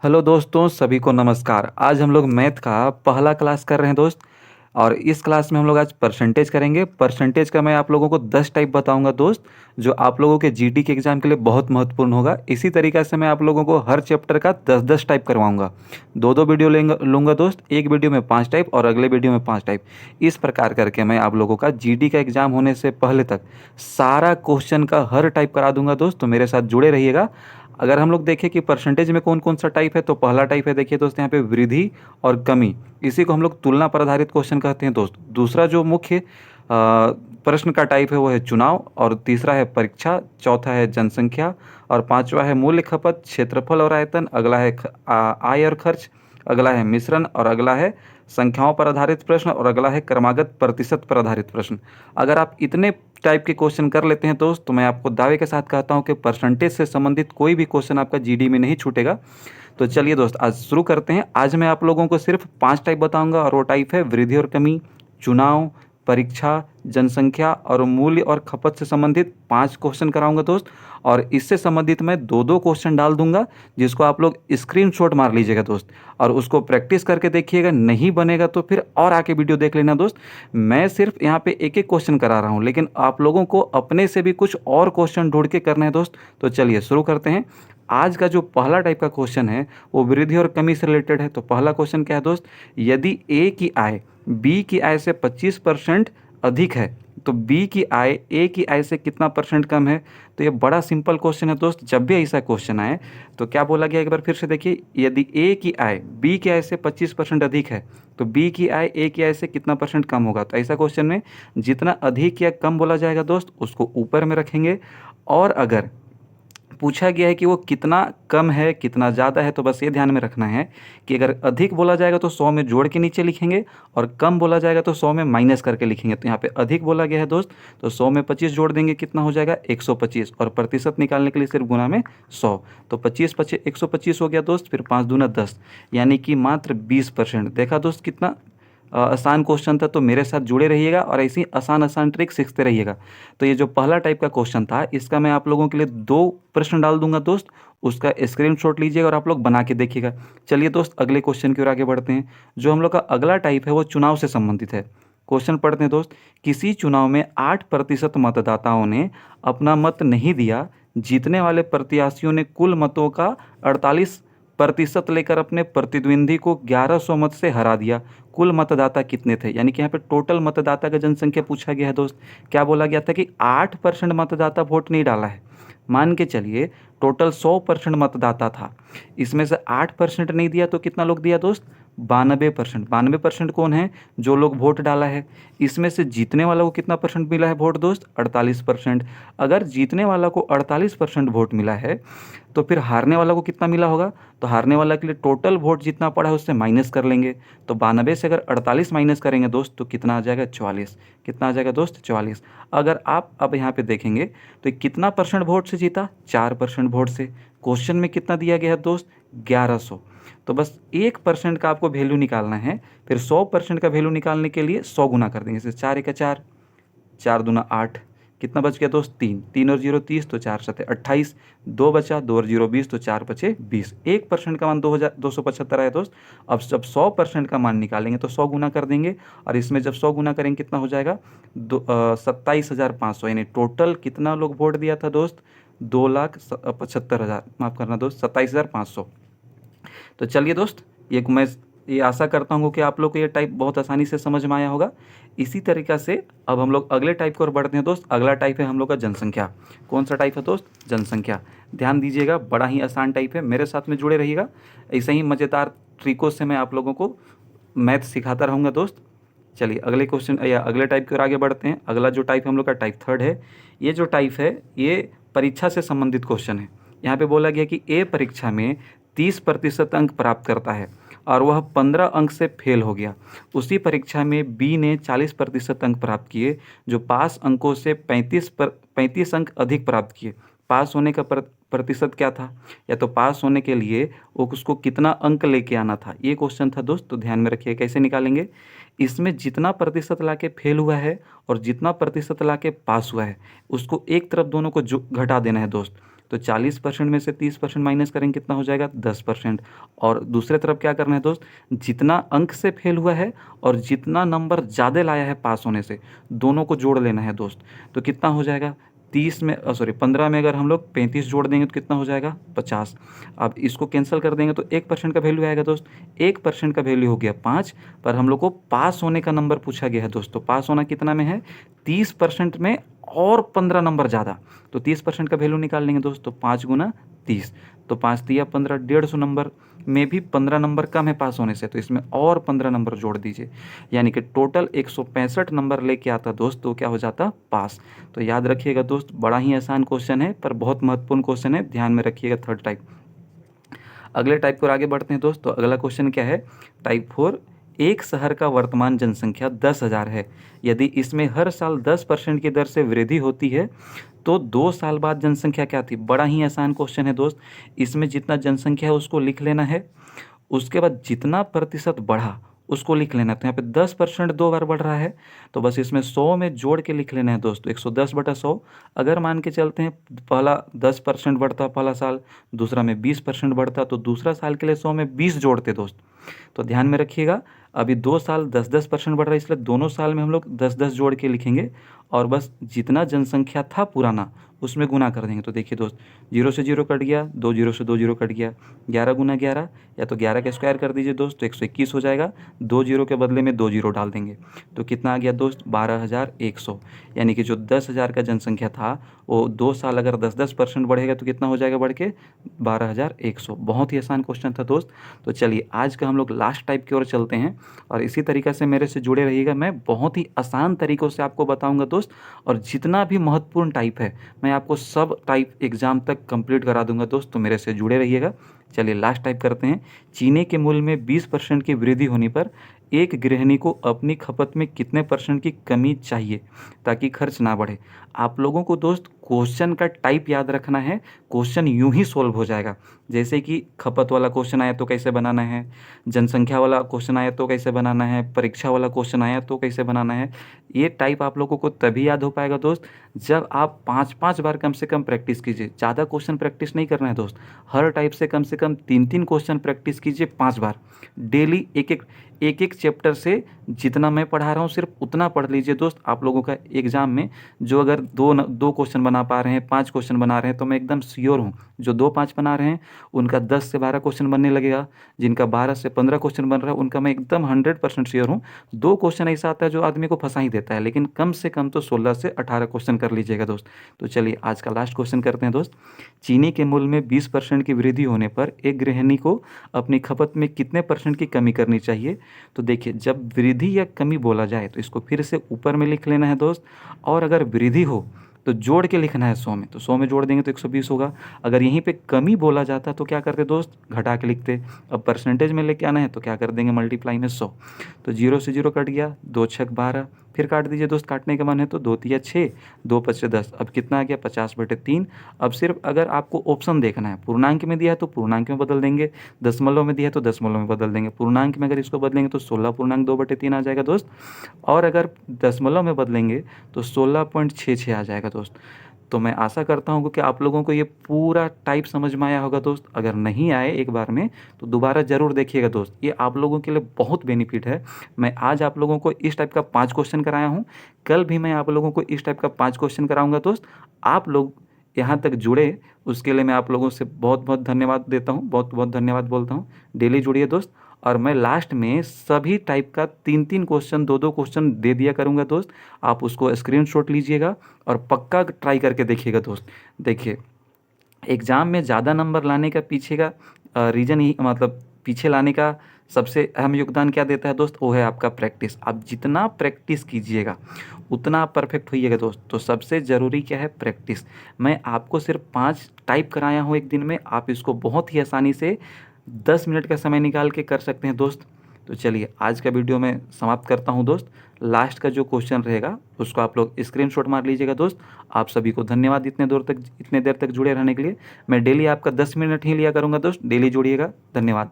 Hello दोस्तों, सभी को नमस्कार। आज हम लोग मैथ का पहला क्लास कर रहे हैं दोस्त। और इस क्लास में हम लोग आज परसेंटेज करेंगे। परसेंटेज का मैं आप लोगों को 10 टाइप बताऊंगा दोस्त, जो आप लोगों के जीडी के एग्जाम के लिए बहुत महत्वपूर्ण होगा। इसी तरीके से मैं आप लोगों को हर चैप्टर का 10-10 टाइप करवाऊंगा। दो दो वीडियो लूंगा दोस्त, एक वीडियो में 5 टाइप और अगले वीडियो में 5 टाइप। इस प्रकार करके मैं आप लोगों का जीडी का एग्जाम होने से पहले तक सारा क्वेश्चन का हर टाइप करा दूंगा दोस्त। तो मेरे साथ जुड़े रहिएगा। अगर हम लोग देखें कि परसेंटेज में कौन कौन सा टाइप है, तो पहला टाइप है, देखिए दोस्त, यहाँ पे वृद्धि और कमी। इसी को हम लोग तुलना पर आधारित क्वेश्चन कहते हैं दोस्त। दूसरा जो मुख्य प्रश्न का टाइप है वो है चुनाव, और तीसरा है परीक्षा, चौथा है जनसंख्या, और पांचवा है मूल्य खपत, क्षेत्रफल और आयतन, अगला है आय और खर्च, अगला है मिश्रण, और अगला है संख्याओं पर आधारित प्रश्न, और अगला है क्रमागत प्रतिशत पर आधारित प्रश्न। अगर आप इतने टाइप के क्वेश्चन कर लेते हैं दोस्त, तो मैं आपको दावे के साथ कहता हूं कि परसेंटेज से संबंधित कोई भी क्वेश्चन आपका जीडी में नहीं छूटेगा। तो चलिए दोस्त, आज शुरू करते हैं। आज मैं आप लोगों को सिर्फ 5 टाइप बताऊंगा, और वो टाइप है वृद्धि और कमी, चुनाव, परीक्षा, जनसंख्या और मूल्य और खपत से संबंधित 5 क्वेश्चन कराऊंगा दोस्त। और इससे संबंधित मैं दो दो क्वेश्चन डाल दूंगा, जिसको आप लोग स्क्रीनशॉट मार लीजिएगा दोस्त, और उसको प्रैक्टिस करके देखिएगा। नहीं बनेगा तो फिर और आके वीडियो देख लेना दोस्त। मैं सिर्फ यहाँ पे एक एक क्वेश्चन करा रहा हूँ, लेकिन आप लोगों को अपने से भी कुछ और क्वेश्चन ढूंढ के करना है दोस्त। तो चलिए शुरू करते हैं। आज का जो पहला टाइप का क्वेश्चन है वो वृद्धि और कमी से रिलेटेड है। तो पहला क्वेश्चन क्या है दोस्त, यदि ए की आय बी की आय से 25% अधिक है, तो बी की आय ए की आय से कितना परसेंट कम है। तो ये बड़ा सिंपल क्वेश्चन है दोस्त। जब भी ऐसा क्वेश्चन आए तो क्या बोला गया, एक बार फिर से देखिए, यदि ए की आय बी की आय से 25% अधिक है, तो बी की आय ए की आय से कितना परसेंट कम होगा। तो ऐसा क्वेश्चन में जितना अधिक या कम बोला जाएगा दोस्त, उसको ऊपर में रखेंगे। और अगर पूछा गया है कि वो कितना कम है कितना ज़्यादा है, तो बस ये ध्यान में रखना है कि अगर अधिक बोला जाएगा तो 100 में जोड़ के नीचे लिखेंगे, और कम बोला जाएगा तो 100 में माइनस करके लिखेंगे। तो यहाँ पे अधिक बोला गया है दोस्त, तो 100 में 25 जोड़ देंगे, कितना हो जाएगा 125, और प्रतिशत निकालने के लिए सिर्फ गुना में 100। तो 25 125 हो गया दोस्त, फिर 5 दूना 10, यानी कि मात्र 20%। देखा दोस्त कितना आसान क्वेश्चन था। तो मेरे साथ जुड़े रहिएगा और ऐसी आसान आसान ट्रिक सीखते रहिएगा। तो ये जो पहला टाइप का क्वेश्चन था, इसका मैं आप लोगों के लिए 2 प्रश्न डाल दूंगा दोस्त, उसका स्क्रीनशॉट लीजिएगा और आप लोग बना के देखिएगा। चलिए दोस्त, अगले क्वेश्चन की ओर आगे बढ़ते हैं। जो हम लोग का अगला टाइप है वो चुनाव से संबंधित है। क्वेश्चन पढ़ते हैं दोस्त, किसी चुनाव में 8% मतदाताओं ने अपना मत नहीं दिया। जीतने वाले प्रत्याशियों ने कुल मतों का 48% लेकर अपने प्रतिद्वंदी को 1100 मत से हरा दिया। कुल मतदाता कितने थे, यानी कि यहाँ पे टोटल मतदाता का जनसंख्या पूछा गया है दोस्त। क्या बोला गया था कि 8% मतदाता वोट नहीं डाला है। मान के चलिए टोटल 100% मतदाता था, इसमें से 8% नहीं दिया, तो कितना लोग दिया दोस्त, 92%। 92% कौन है, जो लोग वोट डाला है। इसमें से जीतने वाला को कितना परसेंट मिला है वोट दोस्त, 48%। अगर जीतने वाला को 48% वोट मिला है, तो फिर हारने वाला को कितना मिला होगा। तो हारने वाला के लिए टोटल वोट जितना पड़ा है उससे माइनस कर लेंगे। तो 92 से अगर 48 माइनस करेंगे दोस्त, तो कितना आ जाएगा 44। कितना आ जाएगा दोस्त 44। अगर आप अब यहाँ पे देखेंगे तो कितना परसेंट वोट से जीता, 4% वोट से। क्वेश्चन में कितना दिया गया है दोस्त, 1100। तो बस 1% का आपको वैल्यू निकालना है। फिर 100% का वैल्यू निकालने के लिए 100 गुना कर देंगे। जैसे 4 1 4, 4 दूना 8, कितना बच गया दोस्त, 3। 3 और 0 30, तो 4 7 28, 2 बचा, 2 और 0 20, तो 4 बचे 20। 1% का मान 275 आया दोस्त। अब जब 100% का मान निकालेंगे तो 100 गुना कर देंगे, और इसमें जब 100 गुना करेंगे कितना हो जाएगा, 27,500। यानी टोटल कितना लोग वोट दिया था दोस्त, 2,75,000, माफ़ करना दोस्त, 27,500। तो चलिए दोस्त, ये आशा करता हूँ कि आप लोग को ये टाइप बहुत आसानी से समझ में आया होगा। इसी तरीक़ा से अब हम लोग अगले टाइप की ओर बढ़ते हैं दोस्त। अगला टाइप है हम लोग का जनसंख्या। कौन सा टाइप है दोस्त, जनसंख्या। ध्यान दीजिएगा, बड़ा ही आसान टाइप है, मेरे साथ में जुड़े रहिएगा। ऐसे ही मज़ेदार ट्रिकों से मैं आप लोगों को मैथ सिखाता रहूँगा दोस्त। चलिए अगले क्वेश्चन या अगले टाइप की ओर आगे बढ़ते हैं। अगला जो टाइप हम लोग का टाइप 3 है। ये जो टाइप है ये परीक्षा से संबंधित क्वेश्चन है। यहाँ पे बोला गया कि ए परीक्षा में 30% अंक प्राप्त करता है और वह 15 अंक से फेल हो गया। उसी परीक्षा में बी ने 40% अंक प्राप्त किए, जो पास अंकों से 35 अंक अधिक प्राप्त किए। पास होने का प्रतिशत क्या था, या तो पास होने के लिए वो उसको कितना अंक लेके आना था, ये क्वेश्चन था दोस्त। तो ध्यान में रखिए कैसे निकालेंगे। इसमें जितना प्रतिशत लाके फेल हुआ है और जितना प्रतिशत लाके पास हुआ है, उसको एक तरफ दोनों को जो घटा देना है दोस्त। तो तो 40% में से 30% माइनस करेंगे, कितना हो जाएगा 10%। और दूसरे तरफ क्या करना है दोस्त, जितना अंक से फेल हुआ है और जितना नंबर ज़्यादा लाया है पास होने से, दोनों को जोड़ लेना है दोस्त। तो कितना हो जाएगा 15 में अगर हम लोग 35 जोड़ देंगे तो कितना हो जाएगा 50। अब इसको कैंसिल कर देंगे तो 1% का वैल्यू आएगा दोस्त। 1% का वैल्यू हो गया 5, पर हम लोग को पास होने का नंबर पूछा गया है दोस्तों। पास होना कितना में है 30% में और 15 नंबर ज़्यादा। तो 30% का वैल्यू निकाल लेंगे दोस्त। तो 5 गुना 30, तो 5 तिया 15, 150 नंबर में भी 15 नंबर कम है पास होने से, तो इसमें और 15 नंबर जोड़ दीजिए, यानी कि टोटल 165 नंबर लेके आता दोस्त, तो क्या हो जाता पास। तो याद रखिएगा दोस्त, बड़ा ही आसान क्वेश्चन है पर बहुत महत्वपूर्ण क्वेश्चन है, ध्यान में रखिएगा। Third type. अगले टाइप पर आगे बढ़ते हैं दोस्त। तो अगला क्वेश्चन क्या है, टाइप 4। एक शहर का वर्तमान जनसंख्या 10,000 है। यदि इसमें हर साल 10% की दर से वृद्धि होती है तो 2 साल बाद जनसंख्या क्या थी। बड़ा ही आसान क्वेश्चन है दोस्त। इसमें जितना जनसंख्या है उसको लिख लेना है, उसके बाद जितना प्रतिशत बढ़ा उसको लिख लेना है। तो यहाँ पे 10% 2 बार बढ़ रहा है, तो बस इसमें 100 में जोड़ के लिख लेना है दोस्तों। 110/100। अगर मान के चलते हैं पहला 10% बढ़ता पहला साल, दूसरा में 20% बढ़ता, तो दूसरा साल के लिए 100 में 20 जोड़ते दोस्त। तो ध्यान में रखिएगा, अभी 2 साल 10-10% बढ़ रहा है, इसलिए दोनों साल में हम लोग 10-10 जोड़ के लिखेंगे और बस जितना जनसंख्या था पुराना उसमें गुना कर देंगे। तो देखिए दोस्त, 0 से 0 कट गया, 2 0 से 2 0 कट गया, 11 गुना 11, या तो 11 का स्क्वायर कर दीजिए दोस्त, तो 121 हो जाएगा। 2 0 के बदले में 2 0 डाल देंगे, तो कितना आ गया दोस्त 12,100। यानी कि जो 10,000 का जनसंख्या था वो 2 साल अगर 10-10% बढ़ेगा तो कितना हो जाएगा बढ़ के 12,100। बहुत ही आसान क्वेश्चन था दोस्त। तो चलिए आज का हम लोग लास्ट टाइप की ओर चलते हैं, और इसी तरीक़े से मेरे से जुड़े रहिएगा। मैं बहुत ही आसान तरीक़ों से आपको बताऊंगा दोस्त, और जितना भी महत्वपूर्ण टाइप है मैं आपको सब टाइप एग्ज़ाम तक कंप्लीट करा दूंगा दोस्त। तो मेरे से जुड़े रहिएगा। चलिए लास्ट टाइप करते हैं। चीनी के मूल्य में 20% की वृद्धि होने पर एक गृहिणी को अपनी खपत में कितने % की कमी चाहिए ताकि खर्च ना बढ़े। आप लोगों को दोस्त क्वेश्चन का टाइप याद रखना है, क्वेश्चन यूं ही सॉल्व हो जाएगा। जैसे कि खपत वाला क्वेश्चन आया तो कैसे बनाना है, जनसंख्या वाला क्वेश्चन आया तो कैसे बनाना है, परीक्षा वाला क्वेश्चन आया तो कैसे बनाना है। ये टाइप आप लोगों को तभी याद हो पाएगा दोस्त जब आप 5-5 बार कम से कम प्रैक्टिस कीजिए। ज़्यादा क्वेश्चन प्रैक्टिस नहीं करना है दोस्त, हर टाइप से कम 3-3 क्वेश्चन प्रैक्टिस कीजिए 5 बार। डेली एक-एक चैप्टर से जितना मैं पढ़ा रहा हूँ सिर्फ उतना पढ़ लीजिए दोस्त। आप लोगों का एग्ज़ाम में जो अगर 2 क्वेश्चन बना पा रहे हैं, 5 क्वेश्चन बना रहे हैं, तो मैं एकदम श्योर हूँ जो 2-5 बना रहे हैं उनका 10 से 12 क्वेश्चन बनने लगेगा। जिनका 12 से 15 क्वेश्चन बन रहा है उनका मैं एकदम 100% श्योर हूँ। 2 क्वेश्चन ऐसा आता है जो आदमी को फंसा ही देता है, लेकिन कम से कम तो 16 से 18 क्वेश्चन कर लीजिएगा दोस्त। तो चलिए आज का लास्ट क्वेश्चन करते हैं दोस्त। चीनी के मूल्य में 20% की वृद्धि होने पर एक गृहिणी को अपनी खपत में कितने % की कमी करनी चाहिए। तो देखिए, जब वृद्धि या कमी बोला जाए तो इसको फिर से ऊपर में लिख लेना है दोस्त, और अगर वृद्धि हो तो जोड़ के लिखना है 100 में, तो 100 में जोड़ देंगे तो 120 होगा। अगर यहीं पे कमी बोला जाता तो क्या करते दोस्त, घटा के लिखते। अब परसेंटेज में लेके आना है तो क्या कर देंगे, मल्टीप्लाई में 100। तो 0 से 0 कट गया, 2 छक 12, फिर काट दीजिए दोस्त, काटने का मन है तो 2 तिया 6, 2 पचे 10। अब कितना आ गया 50/3। अब सिर्फ अगर आपको ऑप्शन देखना है, पूर्णांक में दिया है तो पूर्णांक में बदल देंगे, दशमलव में दिया है तो दशमलव में बदल देंगे। पूर्णांक में अगर इसको बदलेंगे तो 16.2/3 आ जाएगा दोस्त, और अगर दशमलव में बदलेंगे तो 16.66 आ जाएगा दोस्त। तो मैं आशा करता हूँ कि आप लोगों को ये पूरा टाइप समझ में आया होगा दोस्त। अगर नहीं आए एक बार में तो दोबारा ज़रूर देखिएगा दोस्त, ये आप लोगों के लिए बहुत बेनिफिट है। मैं आज आप लोगों को इस टाइप का 5 क्वेश्चन कराया हूँ, कल भी मैं आप लोगों को इस टाइप का 5 क्वेश्चन कराऊंगा दोस्त। आप लोग यहाँ तक जुड़े उसके लिए मैं आप लोगों से बहुत बहुत धन्यवाद देता हूँ, बहुत बहुत धन्यवाद बोलता हूँ। डेली जुड़िए दोस्त, और मैं लास्ट में सभी टाइप का 3-3 क्वेश्चन 2-2 क्वेश्चन दे दिया करूँगा दोस्त। आप उसको स्क्रीनशॉट लीजिएगा और पक्का ट्राई करके देखिएगा दोस्त। देखिए, एग्ज़ाम में ज़्यादा नंबर लाने का पीछे का रीज़न ही, मतलब पीछे लाने का सबसे अहम योगदान क्या देता है दोस्त, वो है आपका प्रैक्टिस। आप जितना प्रैक्टिस कीजिएगा उतना आप परफेक्ट होइएगा दोस्त। तो सबसे ज़रूरी क्या है, प्रैक्टिस। मैं आपको सिर्फ 5 टाइप कराया हूँ एक दिन में, आप इसको बहुत ही आसानी से 10 मिनट का समय निकाल के कर सकते हैं दोस्त। तो चलिए आज का वीडियो मैं समाप्त करता हूं दोस्त। लास्ट का जो क्वेश्चन रहेगा उसको आप लोग स्क्रीनशॉट मार लीजिएगा दोस्त। आप सभी को धन्यवाद इतने देर तक जुड़े रहने के लिए। मैं डेली आपका 10 मिनट ही लिया करूंगा दोस्त, डेली जुड़िएगा। धन्यवाद।